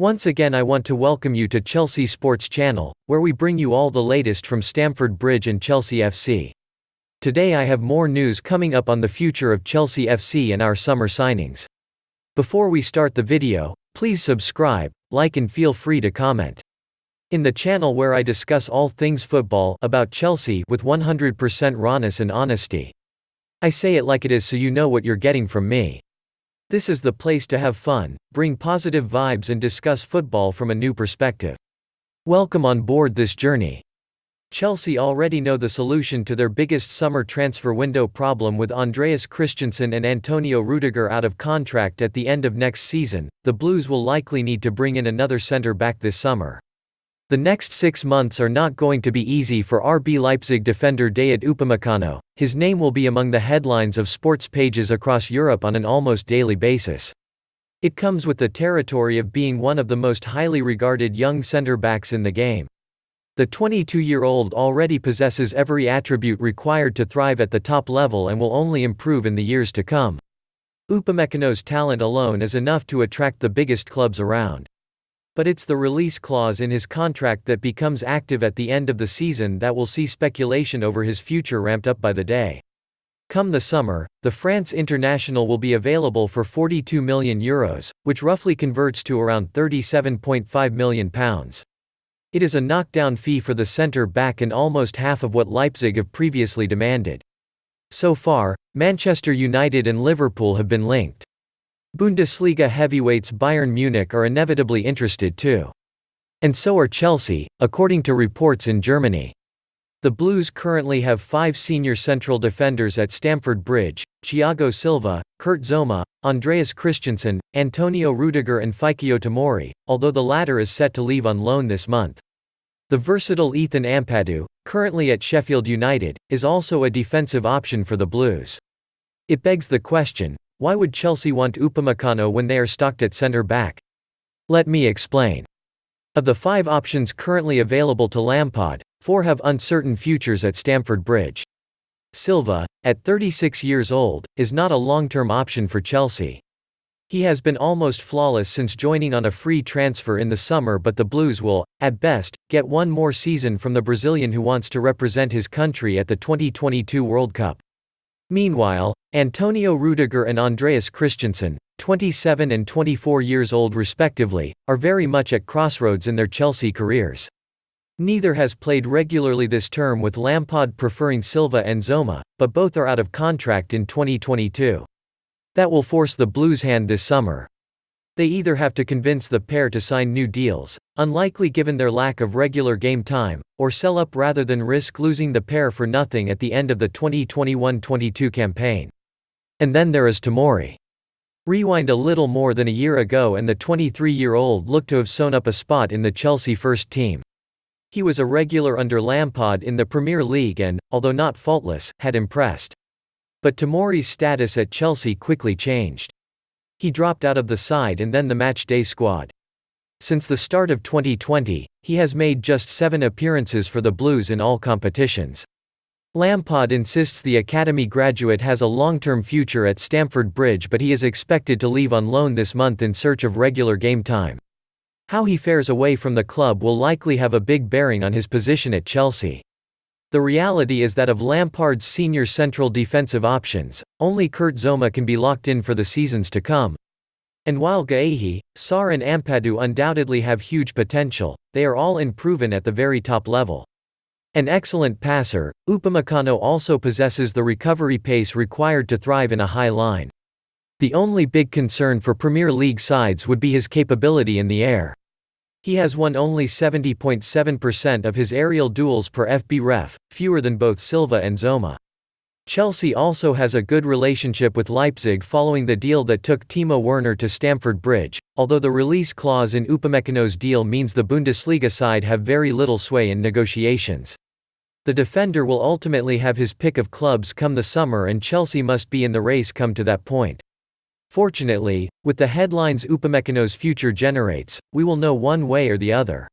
Once again I want to welcome you to Chelsea Sports Channel, where we bring you all the latest from Stamford Bridge and Chelsea FC. Today I have more news coming up on the future of Chelsea FC and our summer signings. Before we start the video, please subscribe, like and feel free to comment. In the channel where I discuss all things football about Chelsea with 100% rawness and honesty. I say it like it is so you know what you're getting from me. This is the place to have fun, bring positive vibes and discuss football from a new perspective. Welcome on board this journey. Chelsea already know the solution to their biggest summer transfer window problem with Andreas Christensen and Antonio Rudiger out of contract at the end of next season. The Blues will likely need to bring in another centre-back this summer. The next 6 months are not going to be easy for RB Leipzig defender Dayot Upamecano. His name will be among the headlines of sports pages across Europe on an almost daily basis. It comes with the territory of being one of the most highly regarded young centre-backs in the game. The 22-year-old already possesses every attribute required to thrive at the top level and will only improve in the years to come. Upamecano's talent alone is enough to attract the biggest clubs around. But it's the release clause in his contract that becomes active at the end of the season that will see speculation over his future ramped up by the day. Come the summer, the France international will be available for €42 million, which roughly converts to around £37.5 million. It is a knockdown fee for the centre-back and almost half of what Leipzig have previously demanded. So far, Manchester United and Liverpool have been linked. Bundesliga heavyweights Bayern Munich are inevitably interested too. And so are Chelsea, according to reports in Germany. The Blues currently have 5 senior central defenders at Stamford Bridge: Thiago Silva, Kurt Zouma, Andreas Christensen, Antonio Rudiger and Fikayo Tomori, although the latter is set to leave on loan this month. The versatile Ethan Ampadu, currently at Sheffield United, is also a defensive option for the Blues. It begs the question, why would Chelsea want Upamecano when they are stocked at centre-back? Let me explain. Of the 5 options currently available to Lampard, 4 have uncertain futures at Stamford Bridge. Silva, at 36 years old, is not a long-term option for Chelsea. He has been almost flawless since joining on a free transfer in the summer, but the Blues will, at best, get one more season from the Brazilian who wants to represent his country at the 2022 World Cup. Meanwhile, Antonio Rudiger and Andreas Christensen, 27 and 24 years old respectively, are very much at crossroads in their Chelsea careers. Neither has played regularly this term, with Lampard preferring Silva and Zouma, but both are out of contract in 2022. That will force the Blues' hand this summer. They either have to convince the pair to sign new deals, unlikely given their lack of regular game time, or sell up rather than risk losing the pair for nothing at the end of the 2021-22 campaign. And then there is Tomori. Rewind a little more than a year ago and the 23-year-old looked to have sewn up a spot in the Chelsea first team. He was a regular under Lampard in the Premier League and, although not faultless, had impressed. But Tomori's status at Chelsea quickly changed. He dropped out of the side and then the matchday squad. Since the start of 2020, he has made just 7 appearances for the Blues in all competitions. Lampard insists the academy graduate has a long-term future at Stamford Bridge, but he is expected to leave on loan this month in search of regular game time. How he fares away from the club will likely have a big bearing on his position at Chelsea. The reality is that of Lampard's senior central defensive options, only Kurt Zouma can be locked in for the seasons to come. And while Guehi, Sarr and Ampadu undoubtedly have huge potential, they are all unproven at the very top level. An excellent passer, Upamecano also possesses the recovery pace required to thrive in a high line. The only big concern for Premier League sides would be his capability in the air. He has won only 70.7% of his aerial duels per FB-ref, fewer than both Silva and Zouma. Chelsea also has a good relationship with Leipzig following the deal that took Timo Werner to Stamford Bridge, although the release clause in Upamecano's deal means the Bundesliga side have very little sway in negotiations. The defender will ultimately have his pick of clubs come the summer, and Chelsea must be in the race come to that point. Fortunately, with the headlines Upamecano's future generates, we will know one way or the other.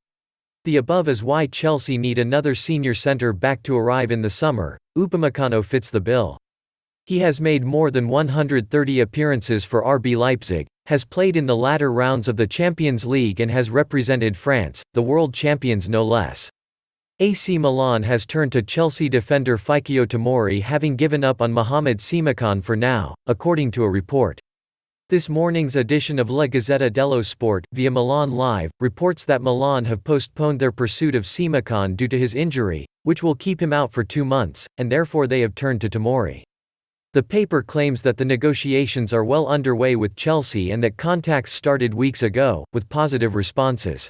The above is why Chelsea need another senior centre-back to arrive in the summer. Upamecano fits the bill. He has made more than 130 appearances for RB Leipzig, Has played in the latter rounds of the Champions League and has represented France, the world champions no less. AC Milan has turned to Chelsea defender Fikayo Tomori, having given up on Mohamed Simakan for now, according to a report. This morning's edition of La Gazzetta dello Sport, via Milan Live, reports that Milan have postponed their pursuit of Simakan due to his injury, which will keep him out for 2 months, and therefore they have turned to Tomori. The paper claims that the negotiations are well underway with Chelsea and that contacts started weeks ago, with positive responses.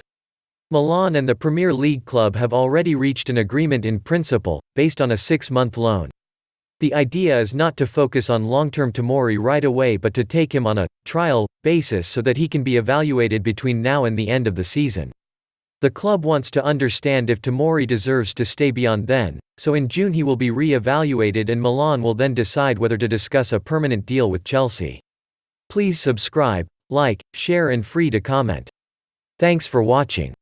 Milan and the Premier League club have already reached an agreement in principle, based on a 6-month loan. The idea is not to focus on long-term Tomori right away but to take him on a trial basis so that he can be evaluated between now and the end of the season. The club wants to understand if Tomori deserves to stay beyond then, so in June he will be re-evaluated and Milan will then decide whether to discuss a permanent deal with Chelsea. Please subscribe, like, share and free to comment. Thanks for watching.